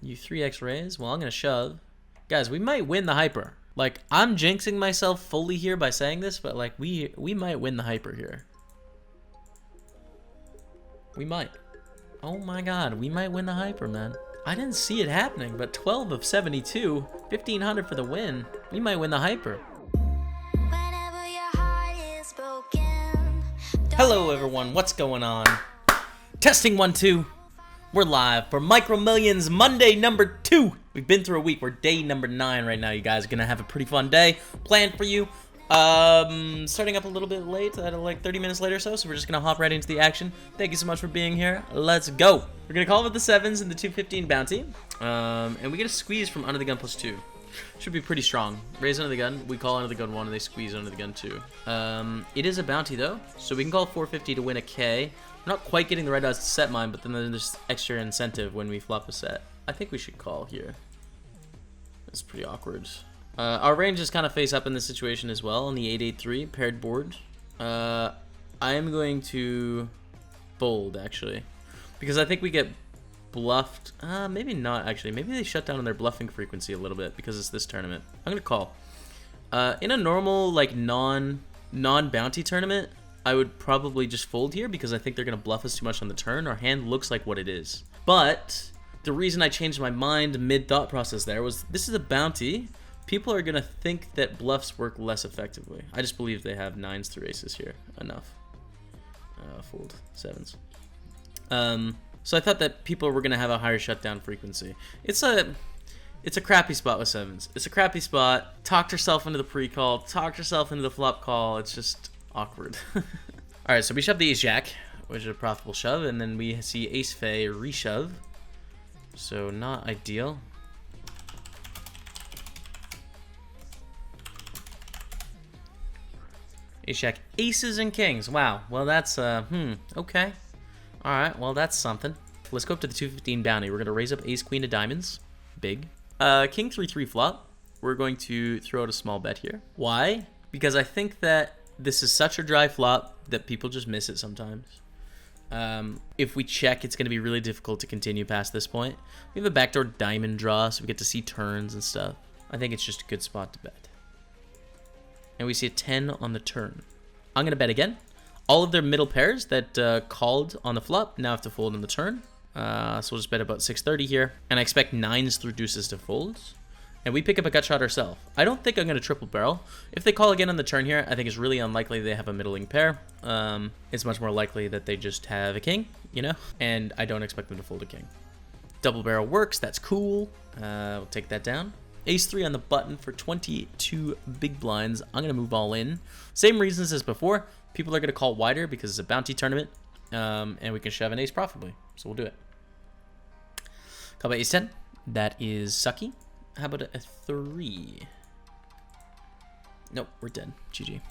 You 3x raise. Well, I'm going to shove. Guys, we might win the hyper. Like, I'm jinxing myself fully here by saying this, but like we might win the hyper here. We might. Oh my god, we might win the hyper, man. I didn't see it happening, but 12 of 72, 1500 for the win. We might win the hyper. Hello everyone, what's going on? Testing 1, 2. We're live for Micro Millions Monday number 2. We've been through a week. We're day number 9 right now. You guys are gonna have a pretty fun day planned for you. Starting up a little bit late, like 30 minutes later or so we're just gonna hop right into the action. Thank you so much for being here. Let's go. We're gonna call with the 7s and the 215 bounty. And we get a squeeze from under the gun +2. Should be pretty strong. Raise under the gun, we call under the gun 1, and they squeeze under the gun 2. It is a bounty though, so we can call 450 to win a K. We're not quite getting the right odds to set mine, but then there's extra incentive when we flop a set. I think we should call here. That's pretty awkward. Our range is kind of face up in this situation as well on the 883 paired board. I am going to fold actually, because I think we get bluffed. Maybe not actually. Maybe they shut down on their bluffing frequency a little bit because it's this tournament. I'm gonna call. In a normal like non-bounty tournament, I would probably just fold here because I think they're gonna bluff us too much on the turn. Our hand looks like what it is. But the reason I changed my mind mid-thought process there was this is a bounty. People are gonna think that bluffs work less effectively. I just believe they have 9s through aces here. Enough. Fold 7s. So I thought that people were gonna have a higher shutdown frequency. It's a crappy spot with 7s. It's a crappy spot. Talked herself into the pre-call. Talked herself into the flop call. It's just awkward. All right, so we shove the ace jack, which is a profitable shove, and then we see ace fey reshove. So not ideal. Ace jack, aces and kings. Wow. Well, that's okay. All right. Well, that's something. Let's go up to the 215 bounty. We're gonna raise up ace queen of diamonds. Big. King 3-3 flop. We're going to throw out a small bet here. Why? Because I think that this is such a dry flop that people just miss it sometimes. If we check, it's going to be really difficult to continue past this point. We have a backdoor diamond draw, so we get to see turns and stuff. I think it's just a good spot to bet. And we see a 10 on the turn. I'm going to bet again. All of their middle pairs that called on the flop now have to fold on the turn. So we'll just bet about 630 here. And I expect 9s through deuces to fold. And we pick up a gut shot ourselves. I don't think I'm going to triple barrel. If they call again on the turn here, I think it's really unlikely they have a middling pair. It's much more likely that they just have a king, you know? And I don't expect them to fold a king. Double barrel works. That's cool. We'll take that down. Ace 3 on the button for 22 big blinds. I'm going to move all in. Same reasons as before. People are going to call wider because it's a bounty tournament. And we can shove an ace profitably. So we'll do it. Call by ace 10. That is sucky. How about a 3? Nope, we're dead. GG.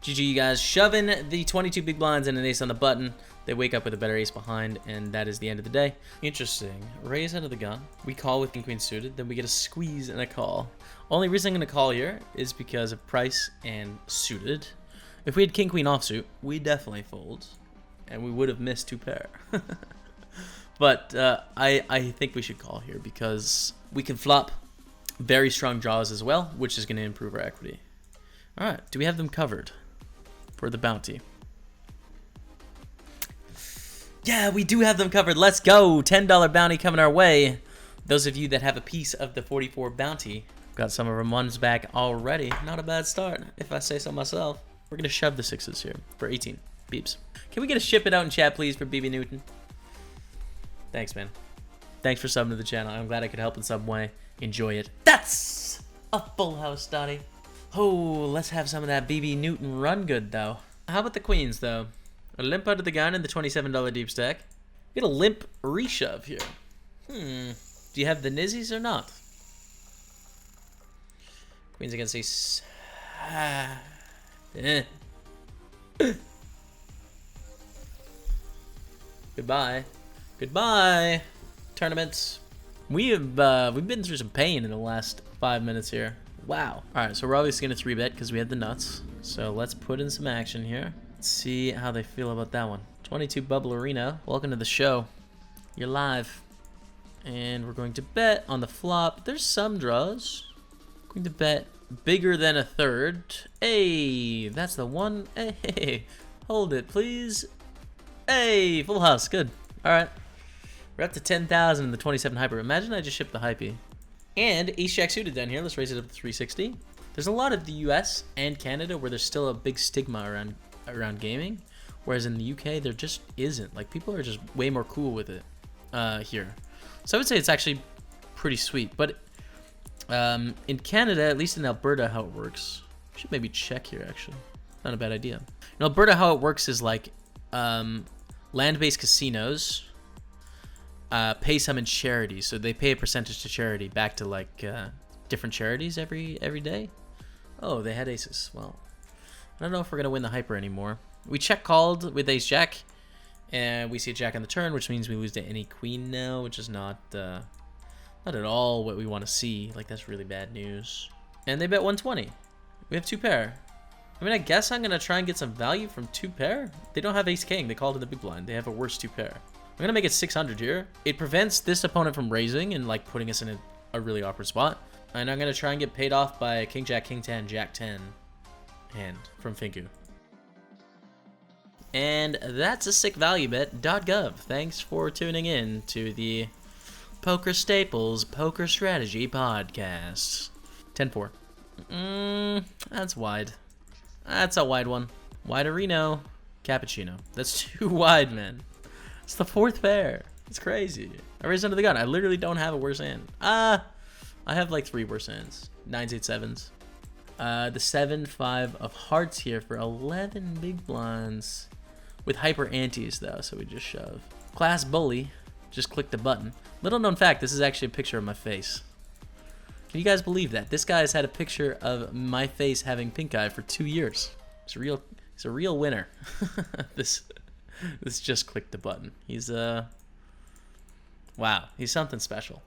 GG, you guys. Shoving the 22 big blinds and an ace on the button. They wake up with a better ace behind, and that is the end of the day. Interesting. Raise under the gun. We call with king queen suited. Then we get a squeeze and a call. Only reason I'm going to call here is because of price and suited. If we had king queen offsuit, we definitely fold, and we would have missed 2 pair. But I think we should call here because we can flop very strong draws as well, which is going to improve our equity. All right, do we have them covered for the bounty? Yeah, we do have them covered. Let's go. $10 bounty coming our way. Those of you that have a piece of the 44 bounty, got some of our ones back already. Not a bad start, if I say so myself. We're going to shove the 6s here for 18 beeps. Can we get a ship it out in chat, please, for BB Newton? Thanks, man. Thanks for subbing to the channel. I'm glad I could help in some way. Enjoy it. That's a full house, Dottie. Oh, let's have some of that BB Newton run good, though. How about the queens, though? A limp out of the gun in the $27 deep stack. Get a limp reshove here. Do you have the nizzies or not? Queens against ace. Goodbye. Goodbye, tournaments. We've been through some pain in the last 5 minutes here. Wow. All right, so we're obviously gonna 3-bet because we had the nuts. So let's put in some action here. Let's see how they feel about that one. 22 Bubble Arena. Welcome to the show. You're live. And we're going to bet on the flop. There's some draws. Going to bet bigger than a third. Hey, that's the one. Hey, hold it, please. Hey, full house. Good. All right. We're up to 10,000 in the 27 hyper. Imagine I just shipped the hypey. And ace jack suited down here. Let's raise it up to 360. There's a lot of the US and Canada where there's still a big stigma around gaming. Whereas in the UK, there just isn't. Like, people are just way more cool with it here. So I would say it's actually pretty sweet. But in Canada, at least in Alberta, how it works. I should maybe check here, actually. Not a bad idea. In Alberta, how it works is like land-based casinos pay some in charity. So they pay a percentage to charity back to like different charities every day. Oh, they had aces. Well, I don't know if we're going to win the hyper anymore. We check called with ace jack. And we see a jack on the turn, which means we lose to any queen now, which is not at all what we want to see. Like, that's really bad news. And they bet 120. We have two pair. I mean, I guess I'm going to try and get some value from two pair. They don't have ace king. They called in the big blind. They have a worse two pair. I'm going to make it 600 here. It prevents this opponent from raising and, like, putting us in a really awkward spot. And I'm going to try and get paid off by king jack, king 10, jack 10 hand from Finku. And that's a sick value bet.gov. Thanks for tuning in to the PokerStaples Poker Strategy Podcast. 10-4. That's wide. That's a wide one. Widerino, cappuccino. That's too wide, man. It's the fourth pair. It's crazy. I raised under the gun. I literally don't have a worse hand. I have like 3 worse hands. 9s, 8s, 7s. The 7-5 of hearts here for 11 big blinds. With hyper antes though, so we just shove. Class bully, just click the button. Little known fact, this is actually a picture of my face. Can you guys believe that? This guy's had a picture of my face having pink eye for 2 years. He's a real winner. This just clicked the button. He's wow, he's something special.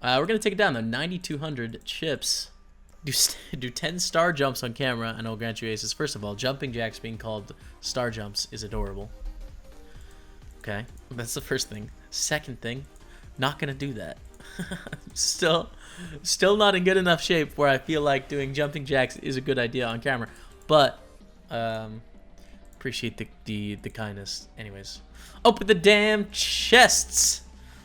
We're gonna take it down though. 9,200 chips. Do 10 star jumps on camera and I'll grant you aces. First of all, jumping jacks being called star jumps is adorable. Okay, that's the first thing. Second thing, not gonna do that. still not in good enough shape where I feel like doing jumping jacks is a good idea on camera. But appreciate the kindness. Anyways, open the damn chests.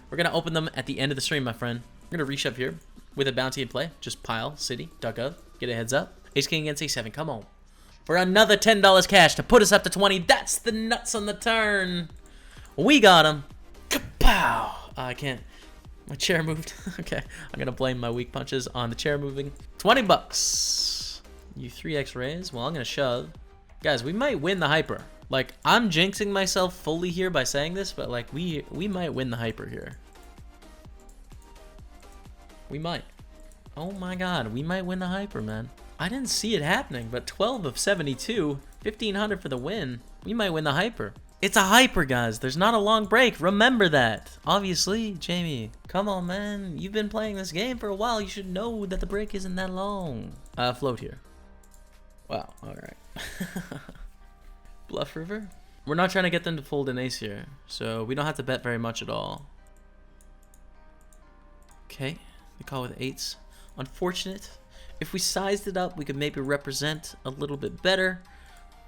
We're gonna open them at the end of the stream, my friend. We're gonna reshove here. With a bounty in play, just pile, city, duck up, get a heads up. Ace king against a7, come on. For another $10 cash to put us up to 20. That's the nuts on the turn. We got him. Kapow! I can't. My chair moved. Okay, I'm gonna blame my weak punches on the chair moving. 20 bucks. You 3x raise. Well, I'm gonna shove. Guys, we might win the hyper. Like, I'm jinxing myself fully here by saying this, but like we might win the hyper here. We might. Oh my god, we might win the hyper, man. I didn't see it happening, but 12 of 72, 1,500 for the win. We might win the hyper. It's a hyper, guys. There's not a long break. Remember that. Obviously, Jamie. Come on, man. You've been playing this game for a while. You should know that the break isn't that long. Float here. Wow, alright. Bluff river. We're not trying to get them to fold an ace here, so we don't have to bet very much at all. Okay. We call with 8s. Unfortunate. If we sized it up, we could maybe represent a little bit better.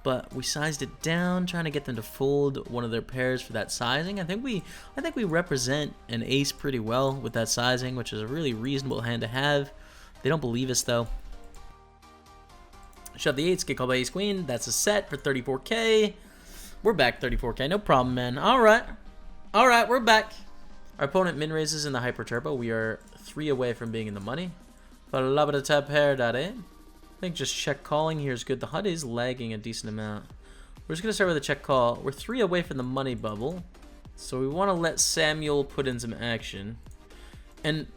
But we sized it down, trying to get them to fold one of their pairs for that sizing. I think we represent an ace pretty well with that sizing, which is a really reasonable hand to have. They don't believe us though. Shove the 8s, get called by ace queen. That's a set for 34k. We're back 34k, no problem, man. Alright, we're back. Our opponent min raises in the hyper turbo. We are 3 away from being in the money. I think just check calling here is good. The HUD is lagging a decent amount. We're just gonna start with a check call. We're 3 away from the money bubble, so we want to let Samuel put in some action. And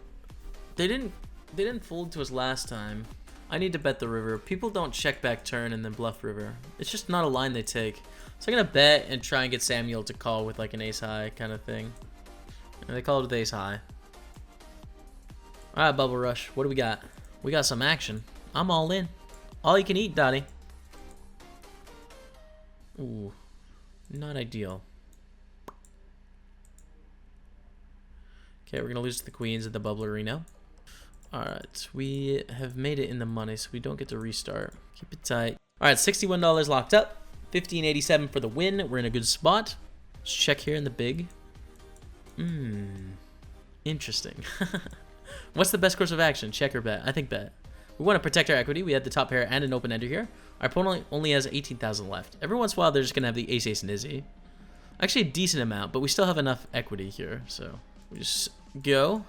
they didn't fold to us last time. I need to bet the river. People don't check back turn and then bluff river. It's just not a line they take. So I'm gonna bet and try and get Samuel to call with like an ace high kind of thing. And they called it with ace high. Alright, Bubble Rush. What do we got? We got some action. I'm all in. All you can eat, Dottie. Ooh. Not ideal. Okay, we're gonna lose to the queens at the bubble arena. Alright, we have made it in the money, so we don't get to restart. Keep it tight. Alright, $61 locked up. $15.87 for the win. We're in a good spot. Let's check here in the big. Interesting. What's the best course of action? Check or bet? I think bet. We want to protect our equity. We had the top pair and an open ender here. Our opponent only has 18,000 left. Every once in a while, they're just going to have the ace, ace, and izzy. Actually, a decent amount, but we still have enough equity here. So we just go.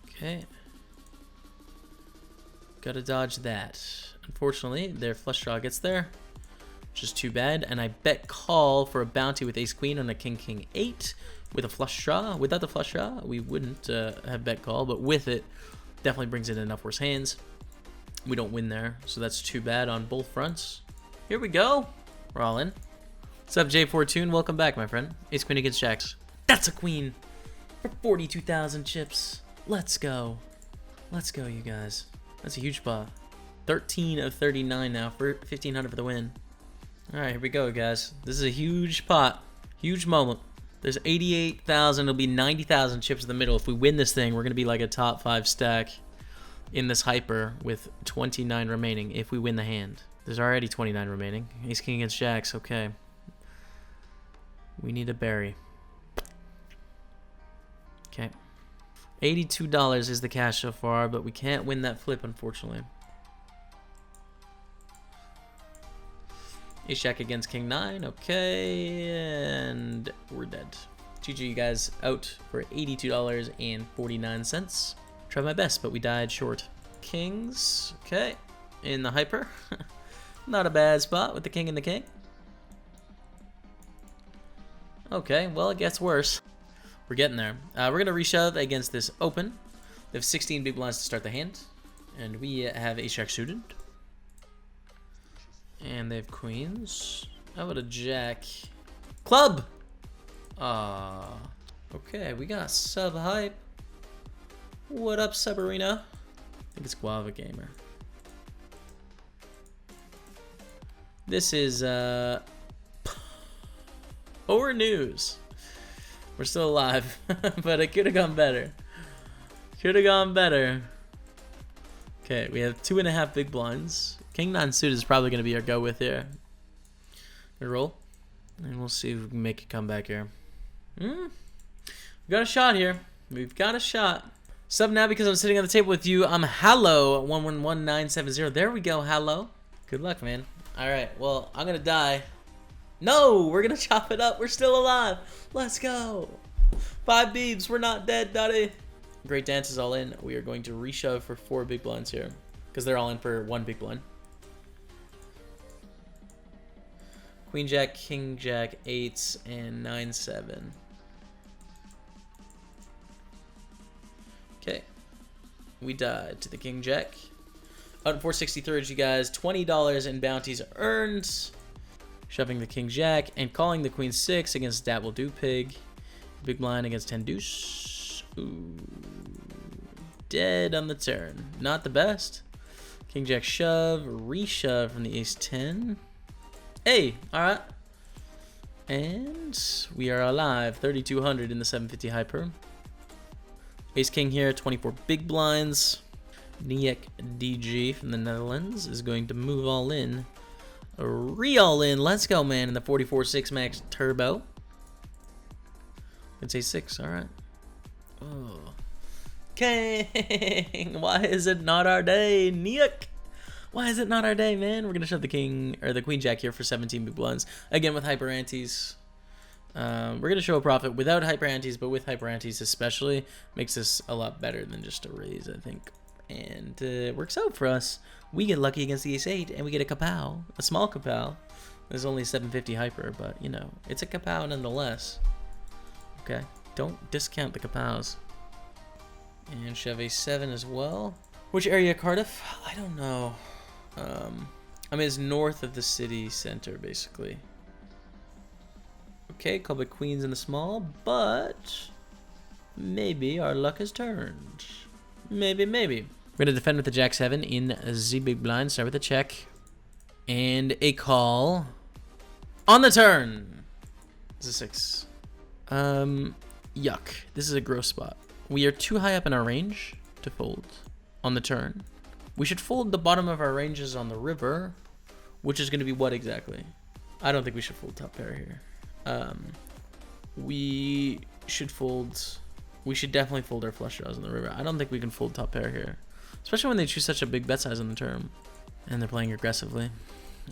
Okay. Gotta dodge that. Unfortunately, their flush draw gets there, which is too bad. And I bet call for a bounty with ace queen on a king king 8 with a flush draw. Without the flush draw, we wouldn't have bet call, but with it, definitely brings in enough worse hands. We don't win there, so that's too bad on both fronts. Here we go. We're all in. What's up, J Fortune? Welcome back, my friend. Ace queen against jacks. That's a queen for 42,000 chips. Let's go. Let's go, you guys. That's a huge spot. 13 of 39 now for 1,500 for the win. All right, here we go, guys. This is a huge pot. Huge moment. There's 88,000. It'll be 90,000 chips in the middle. If we win this thing, we're going to be like a top 5 stack in this hyper with 29 remaining if we win the hand. There's already 29 remaining. Ace king against jacks. Okay. We need a berry. Okay. $82 is the cash so far, but we can't win that flip, unfortunately. Ace jack against king 9. Okay, and we're dead. GG, you guys, out for $82.49. Tried my best, but we died short. Kings, okay, in the hyper. Not a bad spot with the king and the king. Okay, well, it gets worse. We're getting there. We're going to reshove against this open. They have 16 big blinds to start the hand. And we have ace jack suited. And they have queens. How about a jack? Club! Okay, we got sub hype. What up, Subarina? I think it's Guava Gamer. This is poor news. We're still alive, but it could have gone better. Could have gone better. Okay, we have 2.5 big blinds. King 9 suited is probably going to be our go with here. We roll, and we'll see if we can make a comeback here. We got a shot here. We've got a shot. Sub now because I'm sitting on the table with you. I'm Hallow 111970. There we go, Hallow. Good luck, man. All right, well, I'm going to die. No, we're going to chop it up. We're still alive. Let's go. 5 beeps. We're not dead, Daddy. Great dance is all in. We are going to reshove for 4 big blinds here because they're all in for 1 big blind. Queen jack, king jack, 8s, and 9-7. Okay. We died to the king jack. Out in 463, you guys. $20 in bounties earned. Shoving the king jack and calling the queen 6 against that will do pig. Big blind against 10 deuce. Ooh. Dead on the turn. Not the best. King jack shove, reshove from the ace 10. Hey, all right. And we are alive. 3,200 in the 750 hyper. Ace king here, 24 big blinds. Niek DG from the Netherlands is going to move all in. Re-all in. Let's go, man, in the 44.6 max turbo. Let's say 6. All right. Oh. King. Why is it not our day, Niek? Why is it not our day, man? We're going to shove the king or the queen jack here for 17 big blinds. Again, with hyper antes. We're going to show a profit without hyper antes, but with hyper antes especially. Makes this a lot better than just a raise, I think. And it works out for us. We get lucky against the ace 8, and we get a kapow, a small kapow. There's only 750 hyper, but, you know, it's a kapow nonetheless. Okay, don't discount the kapows. And shove ace 7 as well. Which area, Cardiff? I don't know. I mean, it's north of the city center, basically. Okay, couple of queens in the small, but maybe our luck has turned. Maybe. We're going to defend with the jack 7 in the big blind. Start with a check. And a call. On the turn. It's a 6. Yuck. This is a gross spot. We are too high up in our range to fold on the turn. We should fold the bottom of our ranges on the river, which is going to be what exactly? I don't think we should fold top pair here. We should definitely fold our flush draws on the river. I don't think we can fold top pair here, especially when they choose such a big bet size on the turn and they're playing aggressively.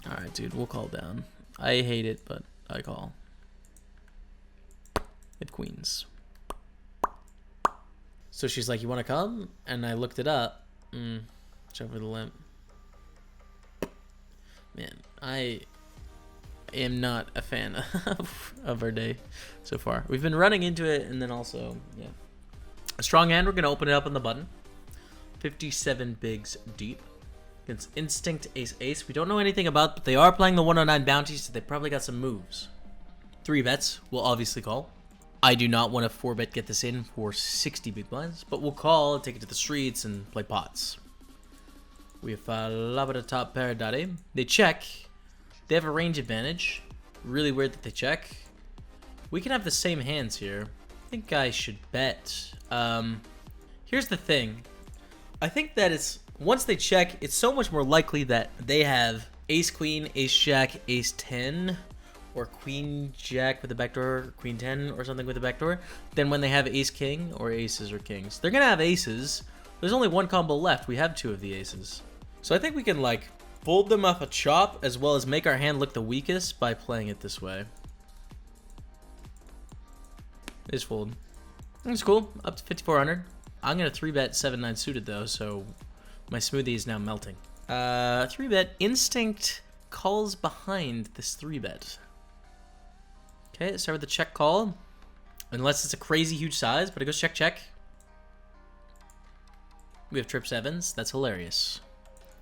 All right, dude, we'll call down. I hate it, but I call. With queens. So she's like, you want to come? And I looked it up. It's over the limp. Man, I am not a fan of our day so far. We've been running into it, and then also, yeah. A strong hand, we're going to open it up on the button. 57 bigs deep. Against Instinct Ace-Ace. We don't know anything about, but they are playing the 109 bounties, so they probably got some moves. 3 bets, we'll obviously call. I do not want to 4-bet get this in for 60 big blinds, but we'll call, take it to the streets, and play pots. We have Labada top pair dotty. They check. They have a range advantage. Really weird that they check. We can have the same hands here. I think I should bet. Here's the thing. I think that it's once they check, it's so much more likely that they have ace queen, ace jack, ace 10, or queen jack with a backdoor, queen 10 or something with a backdoor, than when they have ace king or aces or kings. They're gonna have aces. There's only one combo left. We have 2 of the aces. So I think we can like fold them off a chop as well as make our hand look the weakest by playing it this way. It's fold. It's cool. Up to 5,400. I'm gonna 3-bet 7-9 suited though, so my smoothie is now melting. 3-bet Instinct calls behind this 3-bet. Okay, let's start with the check call. Unless it's a crazy huge size, but it goes check, check. We have trip 7s. That's hilarious.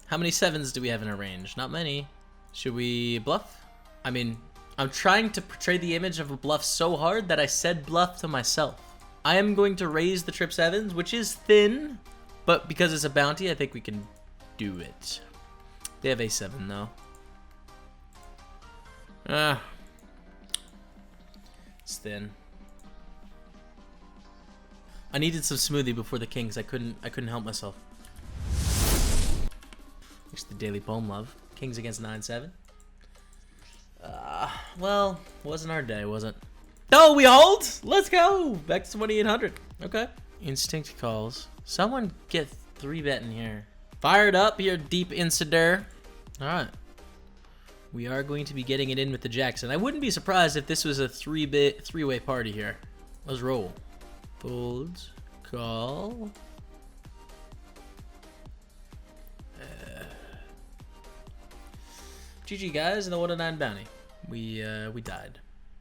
How many 7s do we have in our range? Not many. Should we bluff? I mean, I'm trying to portray the image of a bluff so hard that I said bluff to myself. I am going to raise the trip 7s, which is thin, but because it's a bounty, I think we can do it. They have a7 though. It's thin. I needed some smoothie before the kings. I couldn't help myself. It's the daily poem love. Kings against 9-7. Well, wasn't our day, was it? Oh, we hold. Let's go back to 2,800. Okay. Instinct calls. Someone get 3-bet in here. Fired up here, deep insider. All right. We are going to be getting it in with the jacks, and I wouldn't be surprised if this was a 3-way party here. Let's roll. Folds, call. GG guys, in the 109 bounty. We died.